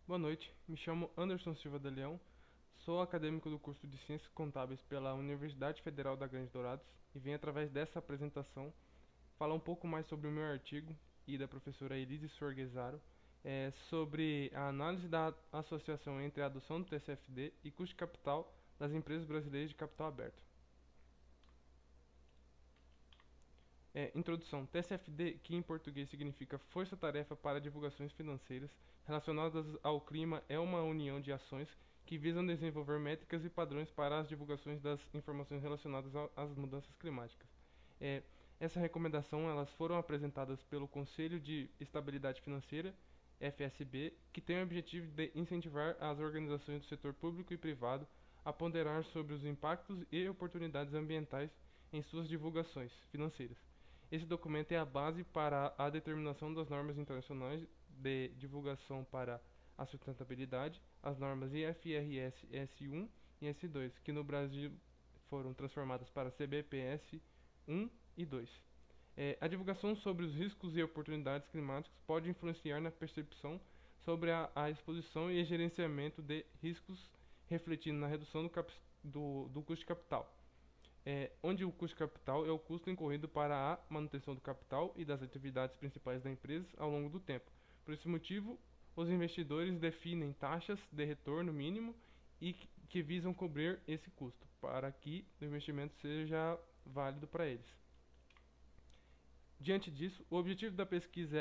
Boa noite, me chamo Anderson Silva de Leão, sou acadêmico do curso de Ciências Contábeis pela Universidade Federal da Grande Dourados e venho através dessa apresentação falar um pouco mais sobre o meu artigo e da professora Elise Sorguesaro sobre a análise da associação entre a adoção do TCFD e custo de capital das empresas brasileiras de capital aberto. Introdução. TCFD, que em português significa Força Tarefa para Divulgações Financeiras relacionadas ao clima, é uma união de ações que visam desenvolver métricas e padrões para as divulgações das informações relacionadas às mudanças climáticas. É, essa recomendação elas foram apresentadas pelo Conselho de Estabilidade Financeira, FSB, que tem o objetivo de incentivar as organizações do setor público e privado a ponderar sobre os impactos e oportunidades ambientais em suas divulgações financeiras. Esse documento é a base para a determinação das normas internacionais de divulgação para a sustentabilidade, as normas IFRS S1 e S2, que no Brasil foram transformadas para CBPS 1 e 2. A divulgação sobre os riscos e oportunidades climáticas pode influenciar na percepção sobre a exposição e gerenciamento de riscos, refletindo na redução do custo de capital, onde o custo capital é o custo incorrido para a manutenção do capital e das atividades principais da empresa ao longo do tempo. Por esse motivo, os investidores definem taxas de retorno mínimo e que visam cobrir esse custo, para que o investimento seja válido para eles. Diante disso, o objetivo da pesquisa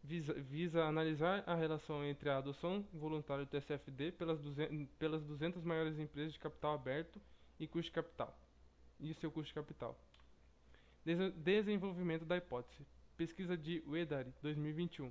visa analisar a relação entre a adoção voluntária do TCFD pelas 200 maiores empresas de capital aberto e custo de capital e seu custo de capital. Desenvolvimento da hipótese. Pesquisa de Wedari, 2021.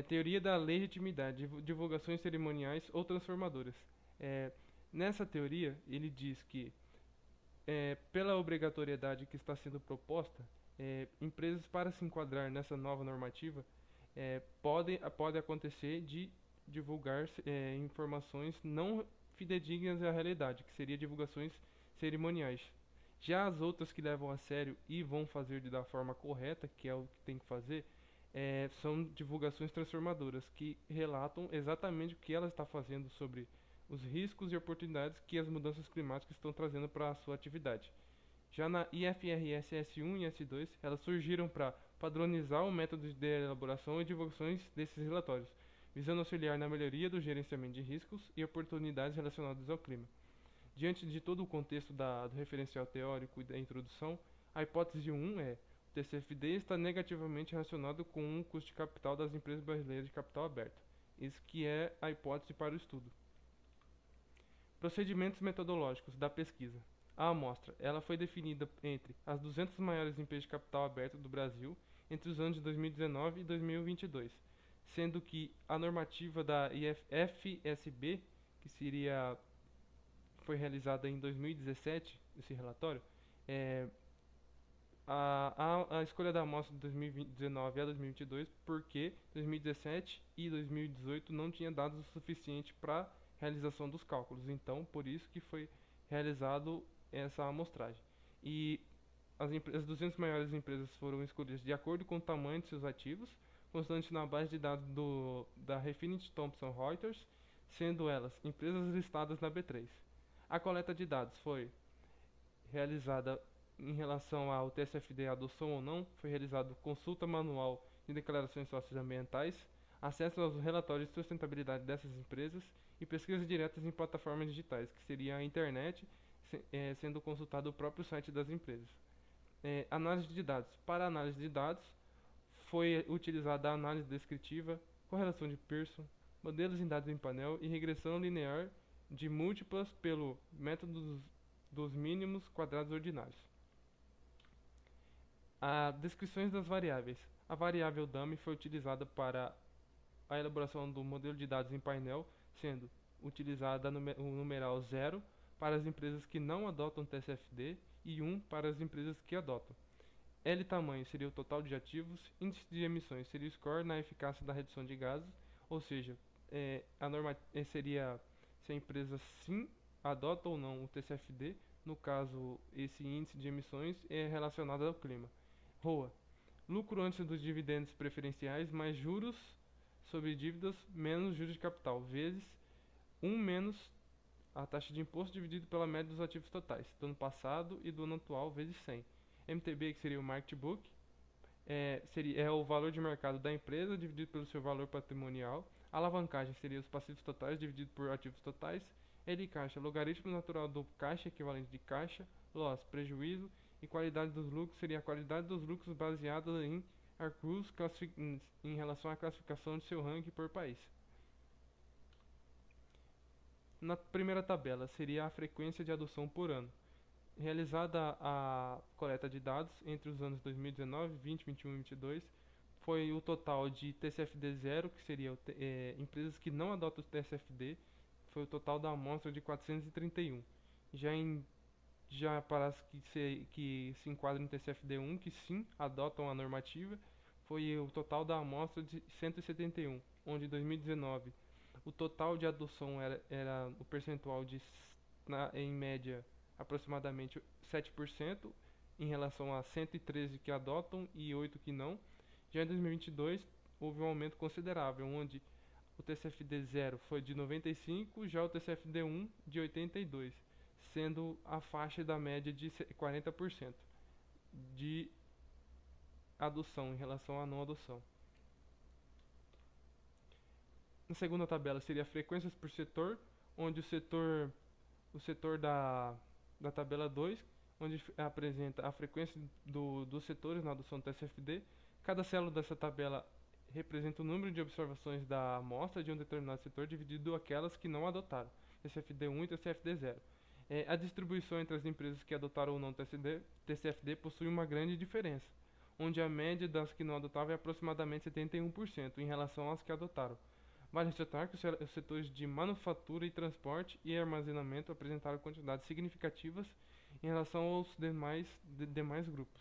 Teoria da legitimidade, divulgações cerimoniais ou transformadoras. Nessa teoria, ele diz que, pela obrigatoriedade que está sendo proposta, empresas para se enquadrar nessa nova normativa pode acontecer de divulgar informações não fidedignas à realidade, que seria divulgações cerimoniais. Já as outras que levam a sério e vão fazer da forma correta, que é o que tem que fazer, são divulgações transformadoras, que relatam exatamente o que ela está fazendo sobre os riscos e oportunidades que as mudanças climáticas estão trazendo para a sua atividade. Já na IFRS S1 e S2, elas surgiram para padronizar o método de elaboração e divulgações desses relatórios, visando auxiliar na melhoria do gerenciamento de riscos e oportunidades relacionadas ao clima. Diante de todo o contexto do referencial teórico e da introdução, a hipótese 1 é: o TCFD está negativamente relacionado com o custo de capital das empresas brasileiras de capital aberto. Isso que é a hipótese para o estudo. Procedimentos metodológicos da pesquisa. A amostra, ela foi definida entre as 200 maiores empresas de capital aberto do Brasil entre os anos de 2019 e 2022, sendo que a normativa da FSB, que foi realizada em 2017, esse relatório, a escolha da amostra de 2019 a 2022, porque 2017 e 2018 não tinha dados o suficiente para realização dos cálculos. Então, por isso que foi realizado essa amostragem. E as 200 maiores empresas foram escolhidas de acordo com o tamanho de seus ativos, constante na base de dados da Refinitiv Thomson Reuters, sendo elas empresas listadas na B3. A coleta de dados foi realizada em relação ao TCFD adoção ou não, foi realizada consulta manual de declarações socioambientais, acesso aos relatórios de sustentabilidade dessas empresas e pesquisas diretas em plataformas digitais, que seria a internet, sendo consultado o próprio site das empresas. Análise de dados. Para a análise de dados, foi utilizada a análise descritiva, correlação de Pearson, modelos em dados em painel e regressão linear de múltiplas pelo método dos mínimos quadrados ordinários. Descrições das variáveis. A variável dummy foi utilizada para a elaboração do modelo de dados em painel, sendo utilizada o numeral 0 para as empresas que não adotam TCFD e 1 para as empresas que adotam. L tamanho seria o total de ativos, índice de emissões seria o score na eficácia da redução de gases, ou seja, a norma seria se a empresa sim adota ou não o TCFD, no caso esse índice de emissões é relacionado ao clima. ROA, lucro antes dos dividendos preferenciais mais juros sobre dívidas menos juros de capital, vezes 1 menos a taxa de imposto dividido pela média dos ativos totais, do ano passado e do ano atual, vezes 100. MTB, que seria o Market Book, é o valor de mercado da empresa dividido pelo seu valor patrimonial. Alavancagem seria os passivos totais dividido por ativos totais. L caixa, logaritmo natural do caixa, equivalente de caixa. Loss, prejuízo. E qualidade dos lucros seria a qualidade dos lucros baseada em accruals em relação à classificação de seu ranking por país. Na primeira tabela seria a frequência de adoção por ano. Realizada a coleta de dados entre os anos 2019, 20, 21 e 22, foi o total de TCFD 0, que seria empresas que não adotam o TCFD, foi o total da amostra de 431. Já para as que se enquadram no TCFD 1, que sim adotam a normativa, foi o total da amostra de 171, onde em 2019 o total de adoção era o percentual em média, aproximadamente 7%, em relação a 113 que adotam e 8 que não. Já em 2022, houve um aumento considerável, onde o TCFD 0 foi de 95, já o TCFD 1 de 82, sendo a faixa da média de 40% de adoção em relação à não adoção. Na segunda tabela seria frequências por setor, onde o setor da tabela 2, onde apresenta a frequência dos setores na adoção do TCFD. Cada célula dessa tabela representa o número de observações da amostra de um determinado setor dividido aquelas que não adotaram, TCFD 1 e TCFD 0. A distribuição entre as empresas que adotaram ou não TCFD possui uma grande diferença, onde a média das que não adotavam é aproximadamente 71% em relação às que adotaram. Vale ressaltar que os setores de manufatura e transporte e armazenamento apresentaram quantidades significativas em relação aos demais grupos.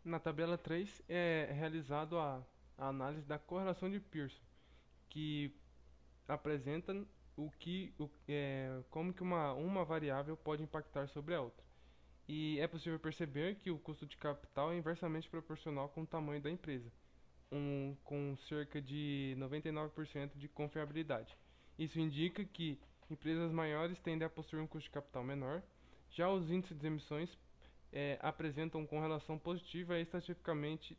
Na tabela 3 é realizado a análise da correlação de Pearson, que apresenta como que uma variável pode impactar sobre a outra. E é possível perceber que o custo de capital é inversamente proporcional com o tamanho da empresa, com cerca de 99% de confiabilidade. Isso indica que empresas maiores tendem a possuir um custo de capital menor. Já os índices de emissões apresentam correlação positiva e estatisticamente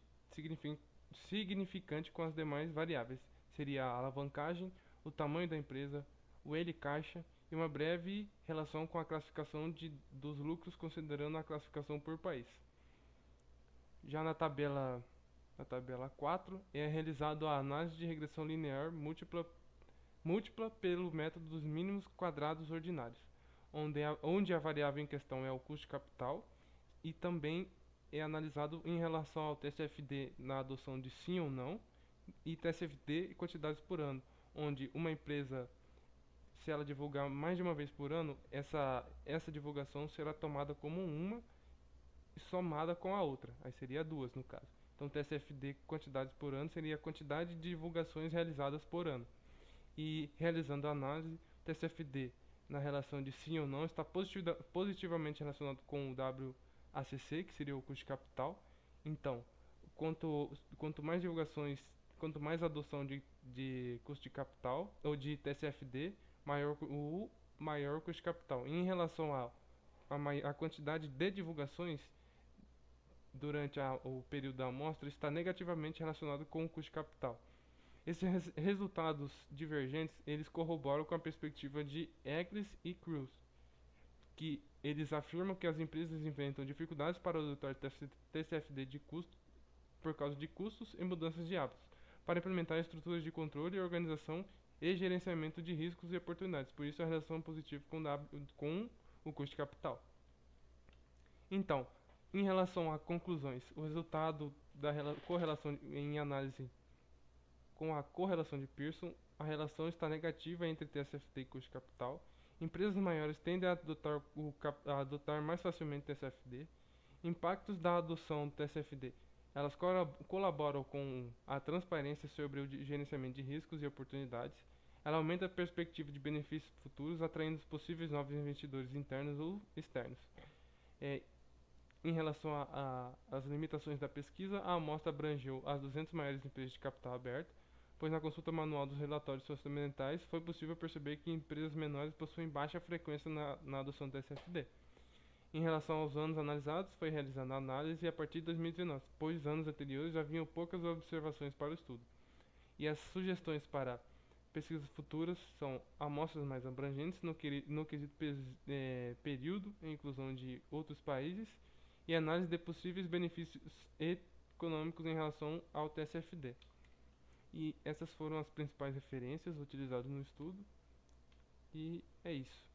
significante com as demais variáveis. Seria a alavancagem, o tamanho da empresa, o L caixa e uma breve relação com a classificação dos lucros considerando a classificação por país. Já na tabela 4 é realizada a análise de regressão linear múltipla pelo método dos mínimos quadrados ordinários, onde a variável em questão é o custo de capital e também é analisado em relação ao TCFD na adoção de sim ou não e TCFD e quantidades por ano, onde uma empresa, se ela divulgar mais de uma vez por ano, essa divulgação será tomada como uma e somada com a outra, aí seria duas no caso. Então, TCFD quantidades por ano seria a quantidade de divulgações realizadas por ano. E realizando a análise, o TCFD na relação de sim ou não está positivamente relacionado com o WACC, que seria o custo de capital. Então, quanto mais divulgações, quanto mais adoção de custo de capital ou de TCFD, maior o custo de capital. E em relação à quantidade de divulgações, durante o período da amostra está negativamente relacionado com o custo de capital. Esses resultados divergentes, eles corroboram com a perspectiva de Eccles e Cruz, que eles afirmam que as empresas enfrentam dificuldades para adotar TCFD de custo por causa de custos e mudanças de hábitos, para implementar estruturas de controle, organização e gerenciamento de riscos e oportunidades. Por isso, a relação positiva com o custo de capital. Então, em relação a conclusões, o resultado da correlação em análise com a correlação de Pearson, a relação está negativa entre TCFD e custo de capital. Empresas maiores tendem a adotar mais facilmente TCFD. Impactos da adoção do TCFD. Elas colaboram com a transparência sobre o gerenciamento de riscos e oportunidades. Ela aumenta a perspectiva de benefícios futuros, atraindo possíveis novos investidores internos ou externos. Em relação às limitações da pesquisa, a amostra abrangeu as 200 maiores empresas de capital aberto, pois na consulta manual dos relatórios socioambientais foi possível perceber que empresas menores possuem baixa frequência na adoção do TCFD. Em relação aos anos analisados, foi realizada a análise a partir de 2019, pois anos anteriores haviam poucas observações para o estudo. E as sugestões para pesquisas futuras são amostras mais abrangentes no quesito período e inclusão de outros países e análise de possíveis benefícios econômicos em relação ao TSFD. E essas foram as principais referências utilizadas no estudo. E é isso.